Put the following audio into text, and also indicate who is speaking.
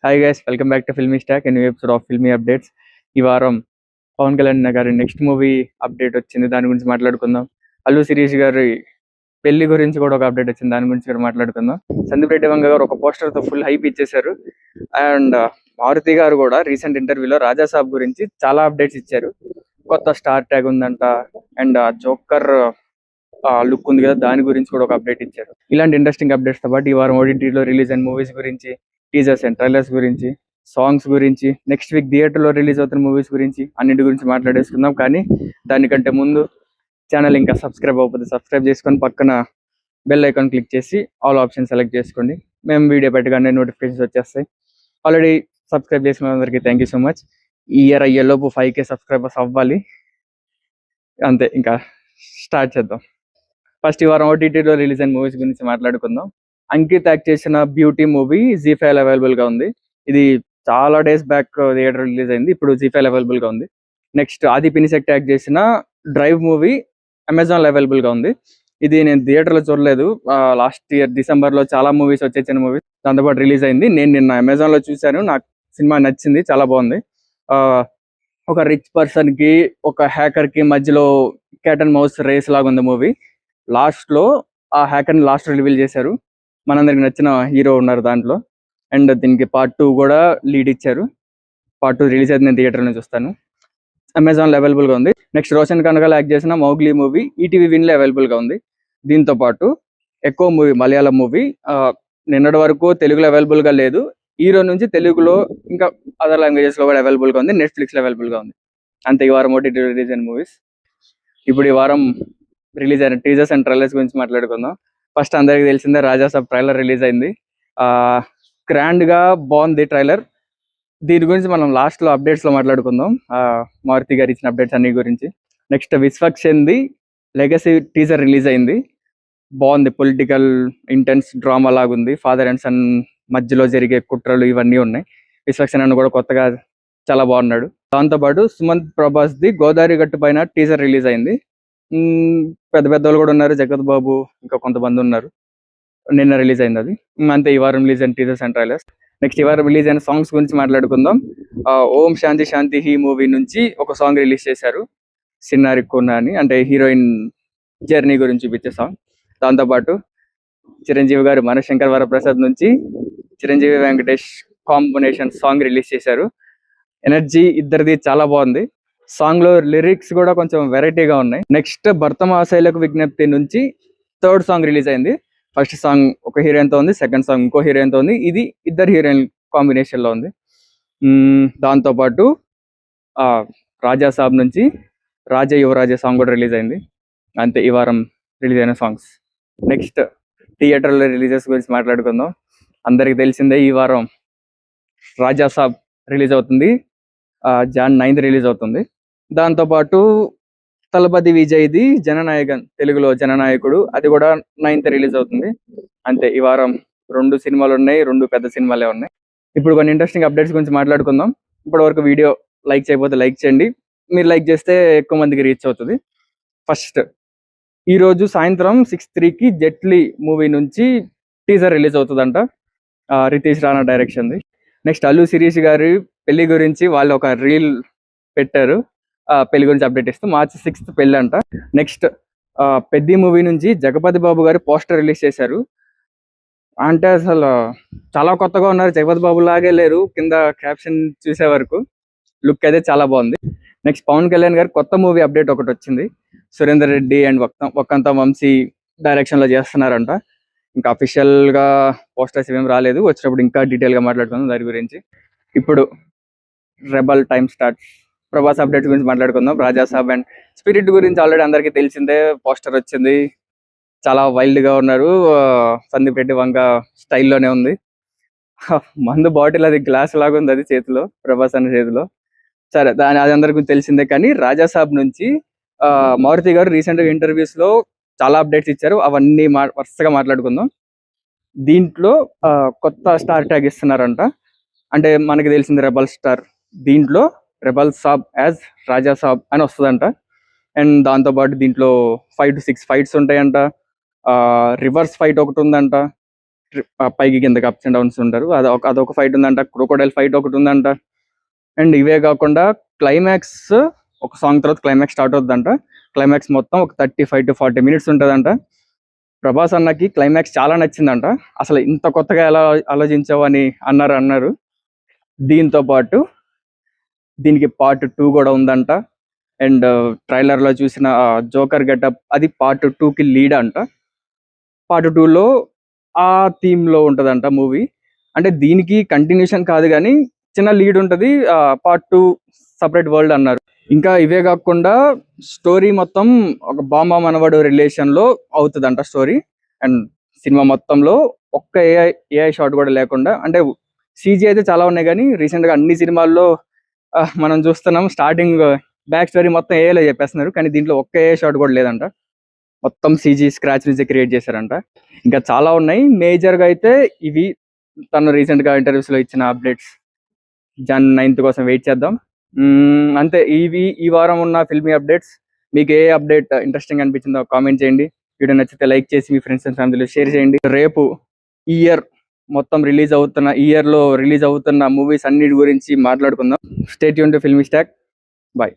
Speaker 1: Hi guys, welcome back to filmy stock and new episode of filmy updates. ఈ వారం పవన్ కళ్యాణ్ గారి next movie update వచ్చింది, దాని గురించి మాట్లాడుకుందాం. అల్లు శిరీష్ గారి పెళ్లి గురించి కూడా ఒక అప్డేట్ వచ్చింది, దాని గురించి కూడా మాట్లాడుకుందాం. సందీప్ రెడ్డి వంగ గారు ఒక పోస్టర్ తో ఫుల్ హైప్ ఇచ్చేశారు. అండ్ మారుతి గారు కూడా రీసెంట్ ఇంటర్వ్యూలో రాజా సాబ్ గురించి చాలా అప్డేట్స్ ఇచ్చారు. కొత్త స్టార్ ట్యాగ్ ఉందంట, అండ్ జోకర్ లుక్ ఉంది కదా, దాని గురించి కూడా ఒక అప్డేట్ ఇచ్చారు. ఇలాంటి ఇంట్రెస్టింగ్ అప్డేట్స్ తో పాటు ఈ వారం ఓటీటీలో రిలీజ్ అయిన మూవీస్ గురించి, టీజర్స్ అండ్ ట్రైలర్స్ గురించి, సాంగ్స్ గురించి, నెక్స్ట్ వీక్ థియేటర్లో రిలీజ్ అవుతున్న మూవీస్ గురించి, అన్నిటి గురించి మాట్లాడేసుకుందాం. కానీ దానికంటే ముందు ఛానల్ ఇంకా సబ్స్క్రైబ్ అవ్వకపోతే సబ్స్క్రైబ్ చేసుకొని పక్కన బెల్ ఐకాన్ క్లిక్ చేసి ఆల్ ఆప్షన్ సెలెక్ట్ చేసుకోండి. మేము వీడియో పెట్టగానే నోటిఫికేషన్స్ వచ్చేస్తాయి. ఆల్రెడీ సబ్స్క్రైబ్ చేసిన అందరికీ థ్యాంక్ యూ సో మచ్. ఈ ఇయర్ అయ్యేలోపు 5K సబ్స్క్రైబర్స్ అవ్వాలి. అంతే, ఇంకా స్టార్ట్ చేద్దాం. ఫస్ట్ ఈ వారం ఓటీటీలో రిలీజ్ అయిన మూవీస్ గురించి మాట్లాడుకుందాం. అంకిత్ యాక్ట్ చేసిన బ్యూటీ మూవీ జీ5 అవైలబుల్ గా ఉంది. ఇది చాలా డేస్ బ్యాక్ థియేటర్ రిలీజ్ అయింది, ఇప్పుడు జీ5 అవైలబుల్ గా ఉంది. నెక్స్ట్ ఆది పినిశెట్టి యాక్ట్ చేసిన డ్రైవ్ మూవీ అమెజాన్ లో అవైలబుల్ గా ఉంది. ఇది నేను థియేటర్ లో చూడలేదు. లాస్ట్ ఇయర్ డిసెంబర్ లో చాలా మూవీస్ వచ్చే చిన్న మూవీస్ దాంతోపాటు రిలీజ్ అయింది. నేను నిన్న అమెజాన్ లో చూశాను, నాకు సినిమా నచ్చింది, చాలా బాగుంది. ఒక రిచ్ పర్సన్ కి ఒక హ్యాకర్ కి మధ్యలో క్యాట్ అండ్ మౌస్ రేస్ లాగా ఉంది మూవీ. లాస్ట్ లో ఆ హ్యాకర్ ని లాస్ట్ రివీల్ చేశారు. మనందరికి నచ్చిన హీరో ఉన్నారు దాంట్లో. అండ్ దీనికి పార్ట్ 2 కూడా లీడ్ ఇచ్చారు. పార్ట్ 2 రిలీజ్ అయితే నేను థియేటర్ నుంచి చూస్తాను. అమెజాన్ లో అవైలబుల్ గా ఉంది. నెక్స్ట్ రోషన్ కనగల్ యాక్ట్ చేసిన మౌగ్లీ మూవీ ఈటీవీ విన్ లో అవైలబుల్ గా ఉంది. దీంతో పాటు ఎక్కువ మూవీ మలయాళం మూవీ నిన్నటి వరకు తెలుగులో అవైలబుల్ గా లేదు. హీరో నుంచి తెలుగులో ఇంకా అదర్ లాంగ్వేజెస్ లో కూడా అవైలబుల్ గా ఉంది. నెట్ఫ్లిక్స్ లో అవైలబుల్ గా ఉంది. అంతే ఈ వారం ఓటీటీ రిలీజ్ అయిన మూవీస్. ఇప్పుడు ఈ వారం రిలీజ్ అయిన టీజర్స్ అండ్ ట్రైలర్స్ గురించి మాట్లాడుకుందాం. ఫస్ట్ అందరికి తెలిసిందే, రాజా సాబ్ ట్రైలర్ రిలీజ్ అయింది. గ్రాండ్ గా బాగుంది ట్రైలర్. దీని గురించి మనం లాస్ట్ లో అప్డేట్స్ లో మాట్లాడుకుందాం. మారుతి గారు ఇచ్చిన అప్డేట్స్ అన్ని గురించి. నెక్స్ట్ విశ్వక్షన్ది లెగసీ టీజర్ రిలీజ్ అయింది. బాగుంది, పొలిటికల్ ఇంటెన్స్ డ్రామా లాగుంది. ఫాదర్ అండ్ సన్ మధ్యలో జరిగే కుట్రలు ఇవన్నీ ఉన్నాయి. విశ్వక్సేన్ అన్న కూడా కొత్తగా చాలా బాగున్నాడు. దాంతోపాటు సుమంత్ ప్రభాస్ ది గోదావరి గట్టు పైన టీజర్ రిలీజ్ అయింది. పెద్ద పెద్ద వాళ్ళు కూడా ఉన్నారు, జగత్ బాబు ఇంకా కొంతమంది ఉన్నారు. నిన్న రిలీజ్ అయింది అది. అంతే ఈ వారం రిలీజ్ అయిన టీజర్స్ అండ్ ట్రైలర్స్. నెక్స్ట్ ఈ వారం రిలీజ్ అయిన సాంగ్స్ గురించి మాట్లాడుకుందాం. ఓం శాంతి శాంతి హీ మూవీ నుంచి ఒక సాంగ్ రిలీజ్ చేశారు, సిన్నారి కోన అని, అంటే హీరోయిన్ జర్నీ గురించి చూపించే సాంగ్. దాంతోపాటు చిరంజీవి గారు మనశంకర్ వరప్రసాద్ నుంచి Chiranjeevi Venkatesh combination song release చేశారు. ఎనర్జీ ఇద్దరిది చాలా బాగుంది. సాంగ్ లో లిరిక్స్ కూడా కొంచెం వెరైటీగా ఉన్నాయి. నెక్స్ట్ భర్త మహాశైలకు విజ్ఞప్తి నుంచి థర్డ్ సాంగ్ రిలీజ్ అయింది. ఫస్ట్ సాంగ్ ఒక హీరోయిన్ తో ఉంది, సెకండ్ సాంగ్ ఇంకో హీరోయిన్ తో ఉంది. ఇది ఇద్దరు హీరోయిన్ కాంబినేషన్ లో ఉంది. దాంతో పాటు రాజా సాబ్ నుంచి రాజా యువరాజా సాంగ్ కూడా రిలీజ్ అయింది. అంతే ఈ వారం రిలీజ్ అయిన సాంగ్స్. నెక్స్ట్ థియేటర్లో రిలీజెస్ గురించి మాట్లాడుకుందాం. అందరికి తెలిసిందే, ఈ వారం రాజా సాబ్ రిలీజ్ అవుతుంది. జాన్ 9th రిలీజ్ అవుతుంది. దాంతోపాటు తలపతి విజయ్ది జననాయకన్, తెలుగులో జననాయకుడు, అది కూడా 9th రిలీజ్ అవుతుంది. అంతే ఈ వారం 2 సినిమాలు ఉన్నాయి, 2 పెద్ద సినిమాలే ఉన్నాయి. ఇప్పుడు కొన్ని ఇంట్రెస్టింగ్ అప్డేట్స్ గురించి మాట్లాడుకుందాం. ఇప్పటి వరకు వీడియో లైక్ చేయకపోతే లైక్ చేయండి. మీరు లైక్ చేస్తే ఎక్కువ మందికి రీచ్ అవుతుంది. ఫస్ట్ ఈ రోజు సాయంత్రం 6:03కి జెట్లీ మూవీ నుంచి టీజర్ రిలీజ్ అవుతుందంట, రితీష్ రాణా డైరెక్షన్ది. నెక్స్ట్ అల్లు శిరీష్ గారి పెళ్లి గురించి వాళ్ళు ఒక రీల్ పెట్టారు, పెళ్లి గురించి అప్డేట్ ఇస్తూ. March 6th పెళ్లి అంట. నెక్స్ట్ పెద్ది మూవీ నుంచి జగపతి బాబు గారు పోస్టర్ రిలీజ్ చేశారు. అంటే అసలు చాలా కొత్తగా ఉన్నారు, జగపతి బాబు లాగే లేరు. కింద క్యాప్షన్ చూసే వరకు లుక్ అయితే చాలా బాగుంది. నెక్స్ట్ పవన్ కళ్యాణ్ గారు కొత్త మూవీ అప్డేట్ ఒకటి వచ్చింది. సురేందర్ రెడ్డి అండ్ వక్కంత వంశీ డైరెక్షన్ లో చేస్తున్నారంట. ఇంకా అఫీషియల్ గా పోస్టర్స్ ఏమేమి రాలేదు, వచ్చినప్పుడు ఇంకా డీటెయిల్ గా మాట్లాడుకుందాం దాని గురించి. ఇప్పుడు rebel time start. Prabhas update గురించి మాట్లాడుకుందాం. రాజా సాబ్ అండ్ స్పిరిట్ గురించి ఆల్రెడీ అందరికీ తెలిసిందే, పోస్టర్ వచ్చింది. చాలా వైల్డ్ గా ఉన్నారు. సందీప్ రెడ్డి వంగ స్టైల్లోనే ఉంది. మందు బాటిల్ అది గ్లాస్ లాగా ఉంది, అది చేతిలో, ప్రభాస్ అన్న చేతిలో. సరే, అది అందరికీ తెలిసిందే. కానీ రాజా సాబ్ నుంచి మారుతి గారు రీసెంట్ గా ఇంటర్వ్యూస్ లో చాలా అప్డేట్స్ ఇచ్చారు, అవన్నీ వరుసగా మాట్లాడుకుందాం. దీంట్లో కొత్త స్టార్ ట్యాగ్ ఇస్తున్నారంట. అంటే మనకి తెలిసింది రెబల్ స్టార్, దీంట్లో రెబల్ సాబ్ యాజ్ రాజా సాబ్ అని వస్తుందంట. అండ్ దాంతోపాటు దీంట్లో 5 to 6 ఫైట్స్ ఉంటాయంట. రివర్స్ ఫైట్ ఒకటి ఉందంట. పైకి కిందకి అప్స్ అండ్ డౌన్స్ ఉంటారు. అదొక ఫైట్ ఉందంట, క్రోకోడైల్ ఫైట్ ఒకటి ఉందంట. అండ్ ఇవే కాకుండా క్లైమాక్స్, ఒక సాంగ్ తర్వాత క్లైమాక్స్ స్టార్ట్ అవుతుందంట. క్లైమాక్స్ మొత్తం ఒక 35 to 40 minutes ఉంటుందంట. ప్రభాస్ అన్నకి క్లైమాక్స్ చాలా నచ్చిందంట. అసలు ఇంత కొత్తగా ఎలా ఆలోచించావు అని అన్నారు. దీంతో పాటు దీనికి పార్ట్ 2 కూడా ఉందంట. అండ్ ట్రైలర్ లో చూసిన జోకర్ గెటప్ అది పార్ట్ 2కి లీడ్ అంట. పార్ట్ 2లో ఆ థీమ్ లో ఉంటదంట మూవీ. అంటే దీనికి కంటిన్యూషన్ కాదు కానీ చిన్న లీడ్ ఉంటది. పార్ట్ 2 సపరేట్ వరల్డ్ అన్నారు. ఇంకా ఇవే కాకుండా స్టోరీ మొత్తం ఒక బామ్మ మనవడు రిలేషన్ లో అవుతుందంట స్టోరీ. అండ్ సినిమా మొత్తంలో ఒక్క ఏఐ షాట్ కూడా లేకుండా, అంటే సీజీ అయితే చాలా ఉన్నాయి కానీ రీసెంట్ గా అన్ని సినిమాల్లో మనం చూస్తున్నాం స్టార్టింగ్ బ్యాక్ స్టోరీ మొత్తం ఏఐలో చెప్పేస్తున్నారు, కానీ దీంట్లో ఒక్క ఏఐ షాట్ కూడా లేదంట. మొత్తం సీజీ స్క్రాచ్ నుంచి క్రియేట్ చేశారంట. ఇంకా చాలా ఉన్నాయి. మేజర్ గా అయితే ఇవి తను రీసెంట్ గా ఇంటర్వ్యూస్ లో ఇచ్చిన అప్డేట్స్. Jan 9th కోసం వెయిట్ చేద్దాం. అంతే, ఇవి ఈ వారం ఉన్న ఫిల్మీ అప్డేట్స్. మీకు ఏ అప్డేట్ ఇంట్రెస్టింగ్ అనిపించిందో కామెంట్ చేయండి. వీడియో నచ్చితే లైక్ చేసి మీ ఫ్రెండ్స్ అండ్ ఫ్యామిలీలో షేర్ చేయండి. రేపు ఈ ఇయర్ మొత్తం ఇయర్ లో రిలీజ్ అవుతున్న మూవీస్ అన్నిటి గురించి మాట్లాడుకుందాం. Stay tune to filmy stock. Bye.